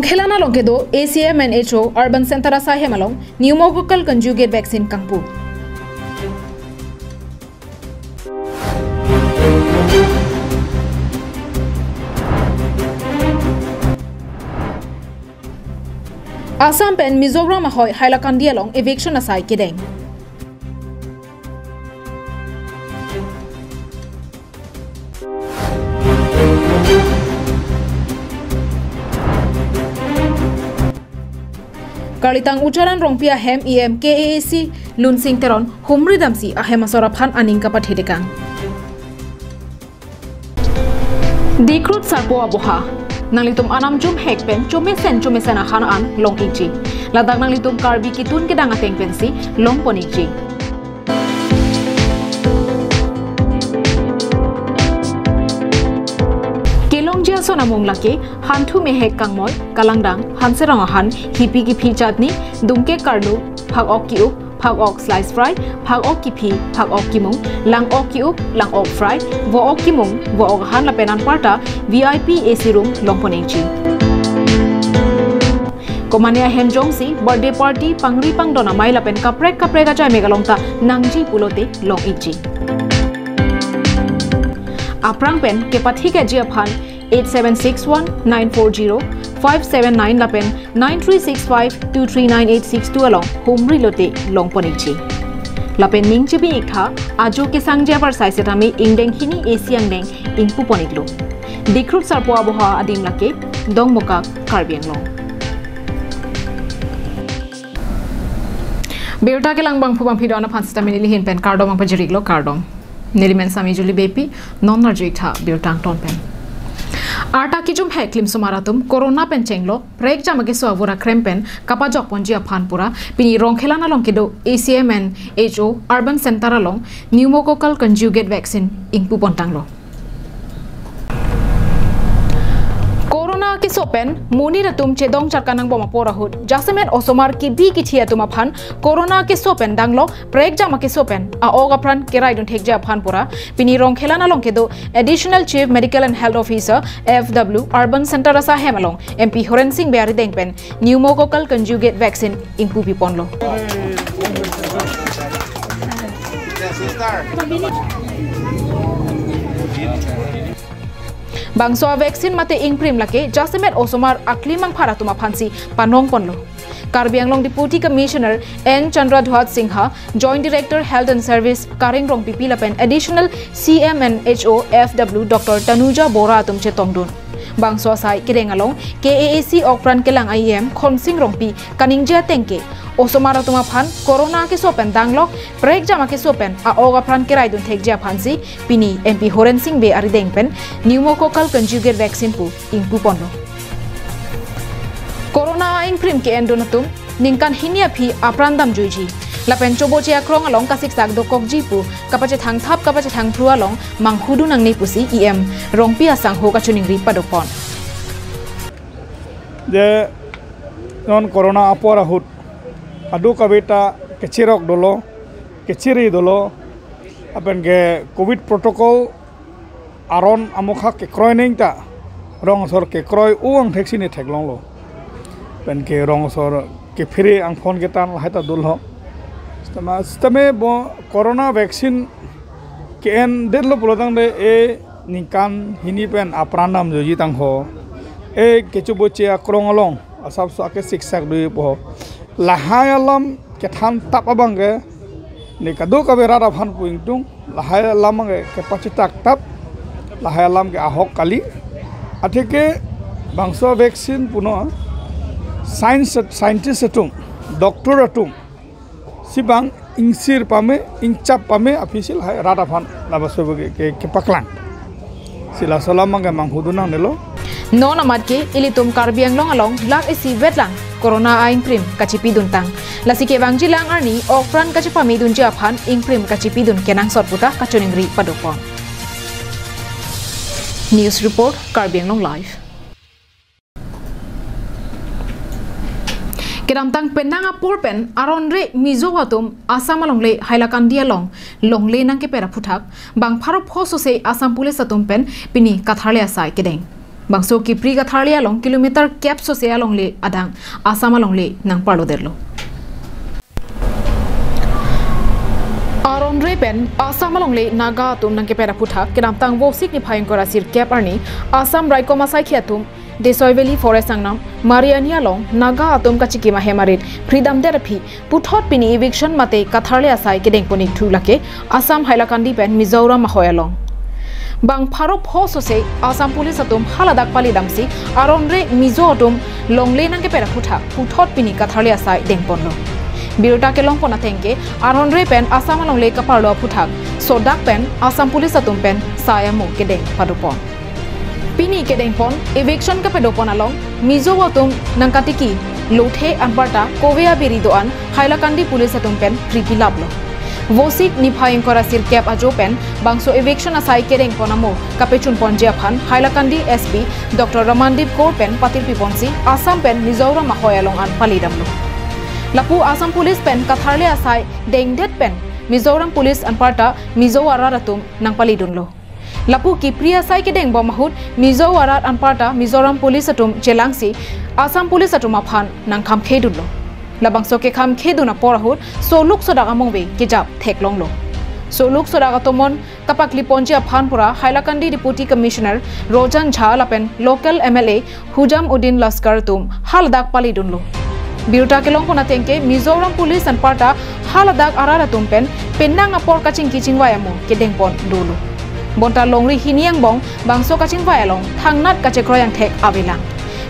Rongkhelana longkedo ACMNHO Urban Center asahe malong pneumococcal conjugate vaccine kangpu. Assam pen Mizoram ahoy Hailakandia long eviction asai kideng. Kalitang ucaran rongpia hem EM KAL lunsing teron humri damsi ahem asoraphan aning kapat hedekang. Dikrut sarpo aboha nanglitum anam jum hekpen chome sen ahan long iji ladak nanglitum karbi kitun kedang ateng pensi long poniji. Sona munglake hantu mehek kangmoy kalangdang hanserang ahan hipi kipi chutney dungke karlu phag ok kiup phag ok slice fry phag ok kipi phag ok kimung lang ok kiup lang ok fry vo ok kimung vo ok han lapenan parta VIP AC room longponechi komania hemjongsi birthday party pangri pangdona mai lapen kaprek gacha megalongta nangji pulote long ichi aprang pen kepathi ke jiaphan 8761-940-579 lapen 9365-239-862 along humri lote longponichi lapen ningchibi ikha ajo ke sangja par saisetami ingdeng hini asiang deng ingpu poniglo dikrut sarpo aboha adim lake dongmoka karbiang long Berta ke langbang pubang pidona pansita minili hin pen kardom ang pajiriglo kardom nilimen sami juli bepi non narjita bertang ton pen Arta kijum heklim sumaratum corona penchenglo prek jamage swavura krempen kapajok ponji aphanpura pini rongkhelana longkedo ACMNHO Urban Center along pneumococcal conjugate vaccine ingpu pontanglo Corona ke sopen muni ratum chedong charkanang boma porahut jasemen osomar ki bi ki thia tuma phan corona ke sopen danglo prek jama ke sopen a oga pran kerai dun thekja phan pura pini rongkhelana longkedo additional chief medical and health officer FW Urban Center asa hemalong MP Horen Singh Beari dengpen pneumococcal conjugate vaccine ingpu piponlo Bangso vaccine mate ingprim lake jasemet osomar aklimang pharatuma phansi panong ponlo Karbianglong Deputy Commissioner N Chandradhwat Singha Joint Director Health and Service Karingrong PP lapen additional CMNHO FW Dr Tanuja Bora tumche tongdun Bangso sai kirengalong KAC okpran kelang IM khonsing rongpi kaningja tengke osomara tuma phan corona ke sopen danglo prek jama ke sopen a oga pran kerai dun thekja phansi pini MP Horen Singh Be ari dengpen pneumococcal conjugate vaccine pu ingpu ponlo corona ingprim ke endonatum ningkan hinia phi aprandam juiji lapen choboche akrong along kasik sak do kokji pu kapache thang thap kapache thang thru along manghudu nangni pusi EM rongpi asang ho ka chuning ri padopon je non corona apora hut adu kabeta kechirok dolo kechiri dolo apen ke covid protocol aron amokha ke kroining ta rongsor ke kroi uang thexini theklong lo pen ke rongsor ke phiri ang phone ke tan haita dul ho stame bo corona vaccine ke en dello polodang de e nikan hini pen apranam joji tang ho e kechuboche akrong along asap so ake siksak dui po lahayalam ke than tap abange ni kadu ka berara phan puingtung lahayalam ge ke pachitak tap lahayalam ge ahok kali atike bangso vaccine puno scientist atum doctor atum sibang ingsir pame ingchap pame official rara phan labasobe ke paklang sila salama ge manghudunang nelo non amat ke ilitum karbianglong along lak isi wetlang corona ingprim kachipi duntang lasike wangjilang arni okpran kachipami dunja phan ingprim kachipi dun kenang sorputa kachoningri padopon News report Karbianglong live Kedamtang penanga porpen aronre mizowatum Assam alongle Hailakandia longle nang ke pera phuthak bang pharop phosose Assam police atum pen pini katharle asai kedeng bangso ki pri ka tharlia long kilometer cap so se along le adang asam along le nang parlo derlo aron repen asam along le naga tum nang ke pera putha kinam tang bo sik ni phaing kora sir cap arni asam raiko masai khiatum Desoy Valley Forest Sangnam, Mariania Long, Naga Atom Kachiki Mahemarit, Freedom Therapy, Puthot Pini Eviction Mate, Katharlia Sai, Kedeng Ponik Tulake, Assam Hailakandi Pen, Mizoram Mahoyalong. Bang Parop Hosose, Assam Police Atom, Haladak Palidamsi, Aronre Mizo Atom, Long Lane and Kepera Putha, Puthot Pini Katharlia Sai, Dengponlo. Biruta ke long pona tengke, Aronre Pen, Assam Long Lake Parlo Puthak, Sodak Pen, Assam Police Atom Pen, Sayamu Kedeng Padupon. Pini kedeng pon eviction ka pedopon along mizo watum nangkatiki lothe anparta kovea beridoan hailakandi police atum pen priti lablo vosik niphaing kora sir cap ajo pen bangso eviction asai kedeng ponamo kapechun ponjia phan hailakandi SP Dr Ramandip Kaur pen patil piponsi Assam pen mizoram mahoyalong an palidamlo lapu Assam police pen katharle asai dengdet pen mizoram police anparta mizo araratum nang palidunlo Lapu ki priya sai ke deng bomahut mizo warat anparta mizoram police atum chelangsi Assam police atum aphan nang kham khedunlo labang so ke kham kheduna porahut soluk sodaga mongbe ke jap theklonglo soluk sodaga tomon kapakli ponji aphan pura hailakandi deputy commissioner Rojan Jha lapen local MLA Hujam Uddin Laskar tum haldak palidunlo biruta kelong pona tengke mizoram police anparta haladak araratum pen penang apor kaching kiching wayamu ke deng pon dulu Bonta longri hiniang bong bangso kaching vailong thangnat kachekroyang thek abilang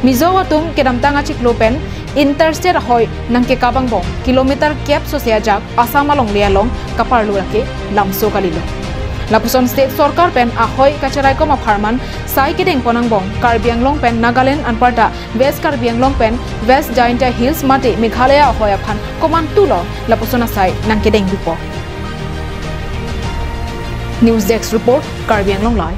mizo atum kedam tanga chiklopen interstate hoi nangke kabang bong kilometer cap so seajak asama long lialong kaparlu rake lamso kalilo Lapuson state sarkar pen ahoi kacharai koma farman sai kedeng ponang bong Karbi Anglong pen Nagaland anparta West Karbi Anglong pen West Giant Hills mate Meghalaya ahoi aphan koman tulo lapusona sai nang kedeng bipo News Desk Report, Karbi Anglong Live.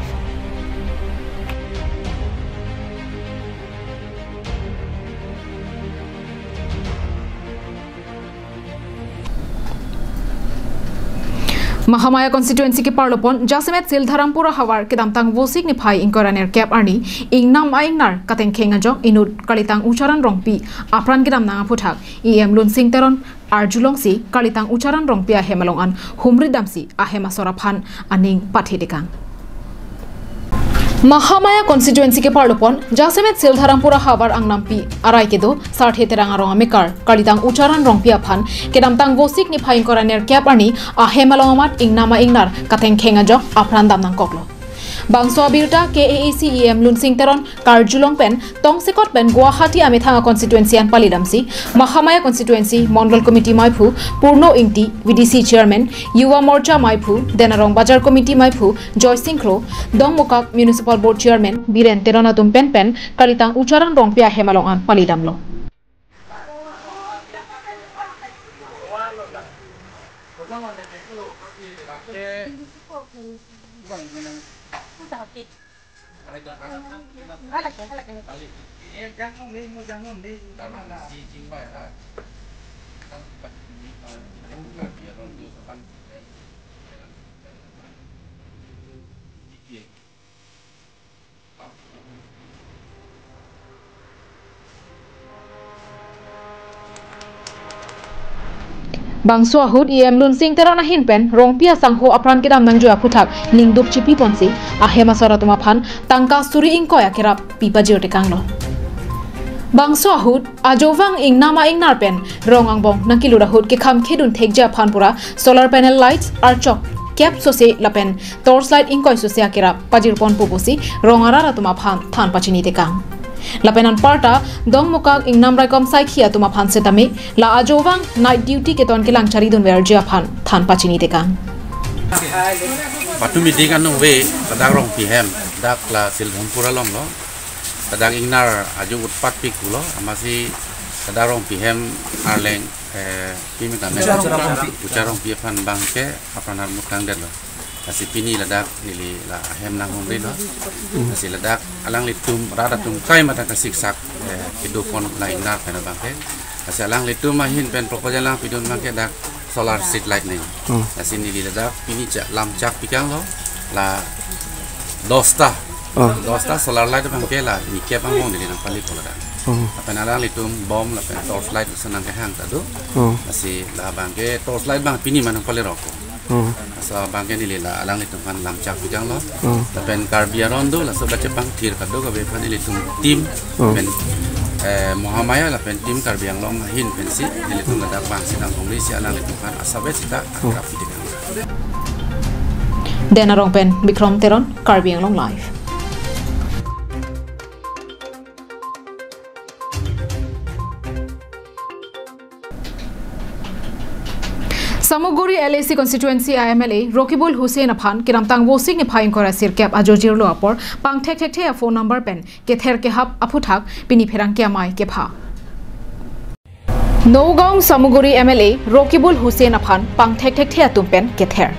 Mahamaya constituency ke parlopon Jasimet Sildharampura Hawar ke damtang vosik ni phai inkoraner cap arni ingnam aingnar kateng khenga jok inut kalitang ucharan rongpi apran ke damnang phuthak em lun singteron Arjulongsi kalitang ucharan rongpia hemalongan humridamsi ahema soraphan aning pathidekang Mahamaya constituency ke parlopon Jasimet Sildharampura Hawar angnampi arai kedo sarthe terang arong amekar kalitang ucharan rongpia phan kedamtang vosik ni phaing koraner cap ani ahemalongamat ingnama ingnar kateng khenga jok apran damnang koklo Bangso Birta KAC EM Lun Singteron Karjulong pen Tongsekot pen Guwahati Amethanga constituency an palidamsi Mahamaya constituency Mondal committee maipu Purno Ingti VDC chairman Yuwa Morcha maipu Denarong Bajar committee maipu Joy Singkro Dongmokak municipal board chairman Biren Teronatum pen pen Kalitang ucharan rongpia hemalong an palidamlo Bangso ahut EM Lun Singteron ahin pen rongpia sangho apran kedam nang joya phuthak ningdup chipi ponsi ahema soratuma phan tangka suri ingkoya kerap pipa jiotekanglo Bangso ahut ajovang ingnama ingnar pen rongang bong nangkilura hut ke kham khedun thekja phanpura solar panel lights archok cap sose lapen torchlight ingkoi sose kerap pajir pon pupusi rongara ratuma phan than pachini tekang Lapenan parta dongmokak ingnam raikom saikhia tuma phan setame la ajowang night duty keton kelang charidun verjia phan than pachini tekang Patu meeting anu we tadak rong pihem dak la Sildharampura long lo tadak ingnar aju utpat pikulo amasi tadak rong pihem arleng pimikame ucarong pihan bangke apanar mukang det lo Kasi pini ladak nili la hem nang humri lo. Kasi ladak alang litum rada tum kai mata kasiksak idupon la ingnar pena bangke. Kasi alang litum mahin pen proposal lang pidun bangke dak solar street light nih. Kasi nili ladak pini lam cak pikang lo la dosta 10 solar light bang kela ike bang hong dili nang pali kolada apen alang litum bom lapen torch light senang ke hang tadu masih la bang ke torch light bang pini manang pali roko so bang ke dili la alang litum kan lamcak bidang lo lapen karbiaron do la so baca bang tir kadu ka be pan litum tim pen Muhammadiyah lapen tim karbiang long hin pensi dili tum la bang sidang kongri si alang litum kan asabe sita akrab bidang Dena rong pen Bikram Teron Karbiang Long Live. Samuguri LAC constituency IMLA Rokibul Hussein Afan kiramtang wosing ni phaing kora sirkap ajojir lo apor pang thek thek the phone number pen ke ther ke hap aputhak pini pherang ke mai ke pha Nogong Samuguri MLA Rokibul Hussein Afan pang thek thek the atum pen ke ther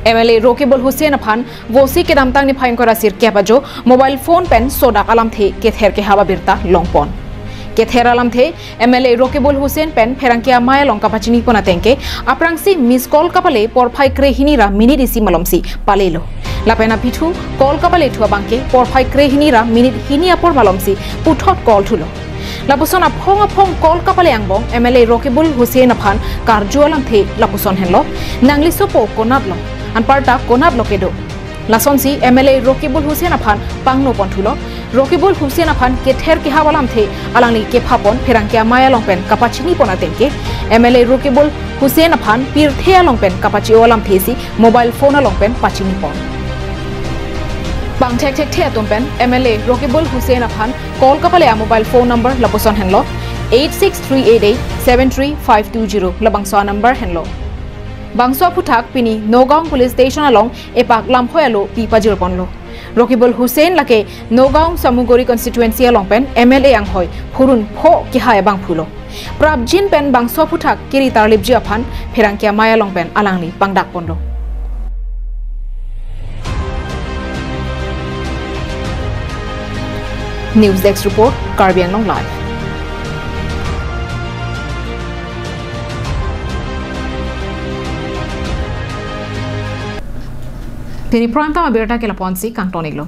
MLA Rokibul Hussein Afan wosi kiramtang ni phaing kora sirkap ajo mobile phone pen soda alam the ke ther ke haba birta longpon Kether alam the MLA Rokibul Hussein pen pherangkia maya longka pachini pona tengke aprangsi miss call kapale porphai kre hinira minute isi malomsi palelo lapena pithu call kapale thua bangke porphai kre hinira minute hinia por malomsi puthot call thulo lapuson aphong call kapale angbong MLA Rokibul Hussein Afan karjo alam the lapuson henlo nangli sopo konadlo anparta konadlo kedo Lasonsi MLA Rokibul Hussein Afan pangno ponthulo Rokibul Hussein Afan kether ke hawalam the alangli ke phapon pherangkia maya longpen kapachini pona tengke MLA Rokibul Hussein Afan pir thea longpen kapachi olam thesi mobile phone longpen pachini pon Bang thek thek thea tumpen MLA Rokibul Hussein Afan call kapale mobile phone number laposon henlo 8638873520 labangso number henlo Bangso puthak pini Nogong police station along epak lamhoyalo pipajir ponlo Rokibul Hussein lake Nogong Samuguri constituency along pen MLA anghoy phurun pho ki hai bang phulo prabjin pen bangso puthak kiri tarlipji afan pherangkia maya long pen alangli pangdak ponlo News Desk report Karbiang Long Live Tini prime tama berita ke laponsi kang toniglo